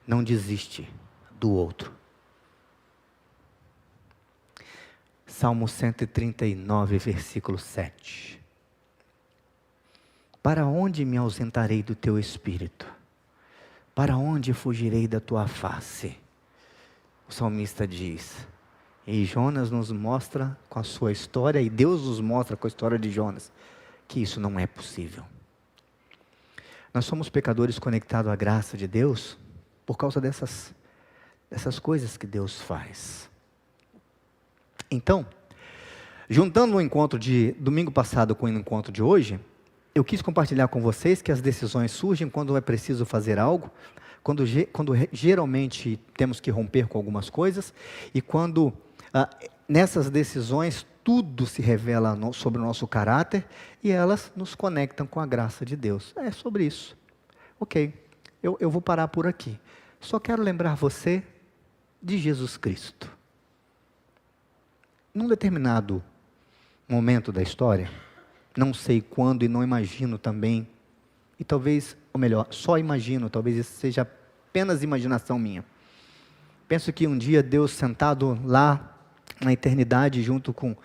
não desiste do outro. Salmo 139, versículo 7. Para onde me ausentarei do teu espírito? Para onde fugirei da tua face? O salmista diz. E Jonas nos mostra com a sua história, e Deus nos mostra com a história de Jonas, que isso não é possível. Nós somos pecadores conectados à graça de Deus por causa dessas coisas que Deus faz. Então, juntando o encontro de domingo passado com o encontro de hoje, eu quis compartilhar com vocês que as decisões surgem quando é preciso fazer algo, quando geralmente temos que romper com algumas coisas, e quando nessas decisões tudo se revela sobre o nosso caráter, e elas nos conectam com a graça de Deus. É sobre isso. Ok, eu vou parar por aqui. Só quero lembrar você de Jesus Cristo. Num determinado momento da história, não sei quando e não imagino também, e talvez, ou melhor, só imagino, talvez isso seja apenas imaginação minha. Penso que um dia Deus sentado lá na eternidade junto com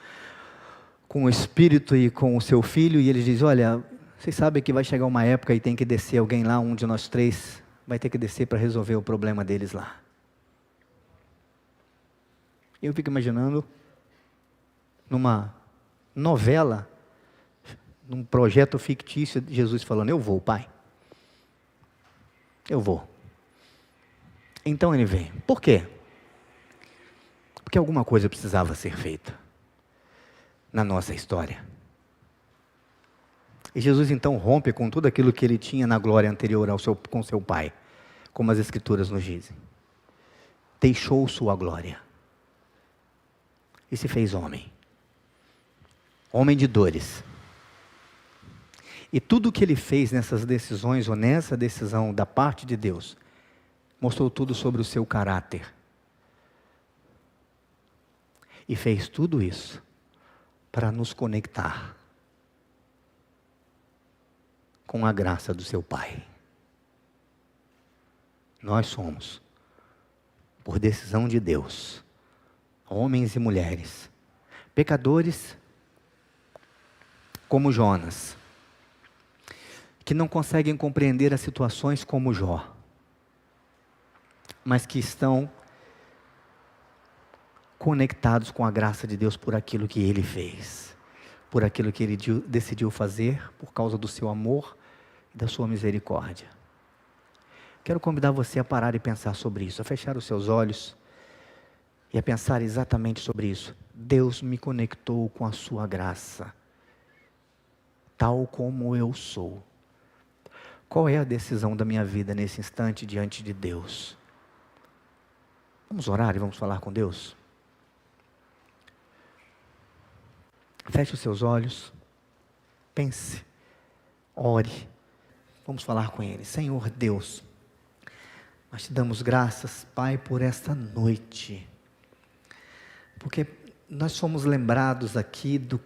o Espírito e com o seu Filho, e ele diz, olha, vocês sabem que vai chegar uma época e tem que descer alguém lá, um de nós três, vai ter que descer para resolver o problema deles lá. Eu fico imaginando, numa novela, num projeto fictício, Jesus falando: eu vou, Pai. Eu vou. Então ele vem. Por quê? Porque alguma coisa precisava ser feita na nossa história. E Jesus então rompe com tudo aquilo que ele tinha na glória anterior com seu Pai, como as Escrituras nos dizem. Deixou sua glória e se fez homem. Homem de dores. E tudo o que ele fez nessas decisões, ou nessa decisão da parte de Deus, mostrou tudo sobre o seu caráter. E fez tudo isso para nos conectar com a graça do seu Pai. Nós somos, por decisão de Deus, homens e mulheres, pecadores como Jonas, que não conseguem compreender as situações como Jó, mas que estão conectados com a graça de Deus por aquilo que Ele fez, por aquilo que Ele decidiu fazer, por causa do seu amor e da sua misericórdia. Quero convidar você a parar e pensar sobre isso, a fechar os seus olhos e a pensar exatamente sobre isso. Deus me conectou com a sua graça, tal como eu sou. Qual é a decisão da minha vida nesse instante diante de Deus? Vamos orar e vamos falar com Deus? Feche os seus olhos, pense, ore, vamos falar com Ele. Senhor Deus, nós te damos graças, Pai, por esta noite, porque nós somos lembrados aqui do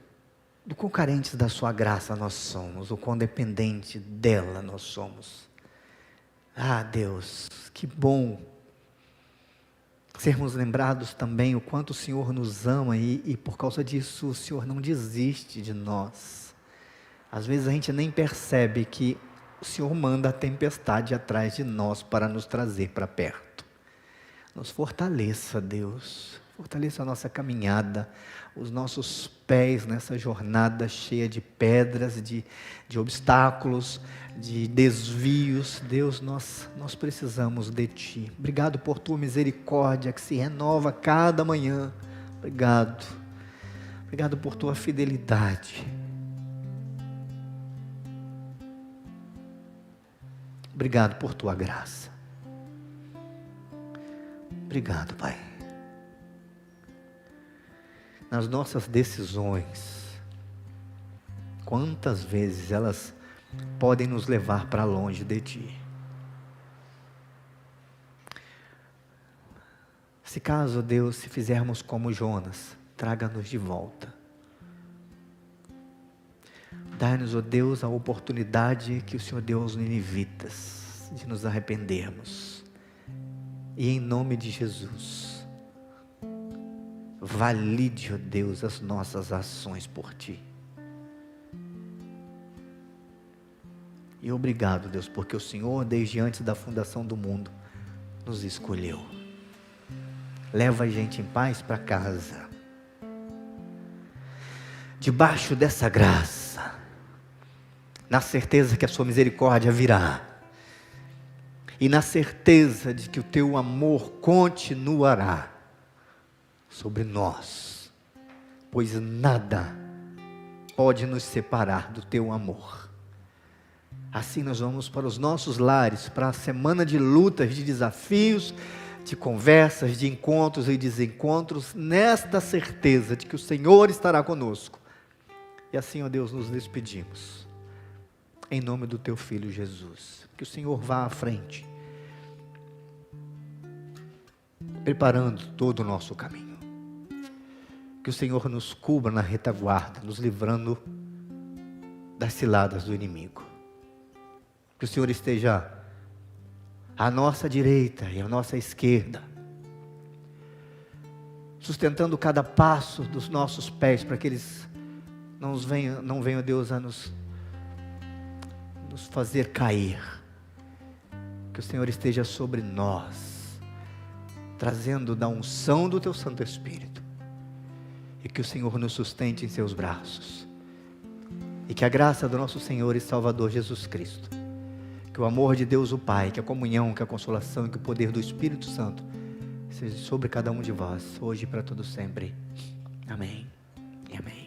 quão carentes da sua graça nós somos, o quão dependente dela nós somos. Ah, Deus, que bom sermos lembrados também o quanto o Senhor nos ama e por causa disso o Senhor não desiste de nós. Às vezes a gente nem percebe que o Senhor manda a tempestade atrás de nós para nos trazer para perto. Nos fortaleça, Deus, fortaleça a nossa caminhada, os nossos pés nessa jornada cheia de pedras, de obstáculos, de desvios. Deus, nós precisamos de Ti. Obrigado por Tua misericórdia que se renova cada manhã. Obrigado. Obrigado por Tua fidelidade. Obrigado por Tua graça. Obrigado, Pai. Nas nossas decisões, quantas vezes elas podem nos levar para longe de Ti. Se caso, Deus, se fizermos como Jonas, traga-nos de volta. Dai-nos, ó Deus, a oportunidade que o Senhor deu aos ninivitas, de nos arrependermos. E em nome de Jesus, valide, ó Deus, as nossas ações por Ti. E obrigado, Deus, porque o Senhor, desde antes da fundação do mundo, nos escolheu. Leva a gente em paz para casa. Debaixo dessa graça, na certeza que a Sua misericórdia virá. E na certeza de que o Teu amor continuará sobre nós, pois nada pode nos separar do Teu amor. Assim nós vamos para os nossos lares, para a semana de lutas, de desafios, de conversas, de encontros e desencontros, nesta certeza de que o Senhor estará conosco. E assim, ó Deus, nos despedimos, em nome do Teu Filho Jesus. Que o Senhor vá à frente, preparando todo o nosso caminho. Que o Senhor nos cubra na retaguarda, nos livrando das ciladas do inimigo. Que o Senhor esteja à nossa direita e à nossa esquerda, sustentando cada passo dos nossos pés, para que eles não venham, Deus, a nos fazer cair. Que Que o Senhor esteja sobre nós, trazendo da unção do Teu Santo Espírito. E que o Senhor nos sustente em Seus braços. E que a graça do nosso Senhor e Salvador Jesus Cristo, que o amor de Deus o Pai, que a comunhão, que a consolação e que o poder do Espírito Santo seja sobre cada um de vós, hoje e para todo sempre. Amém e amém.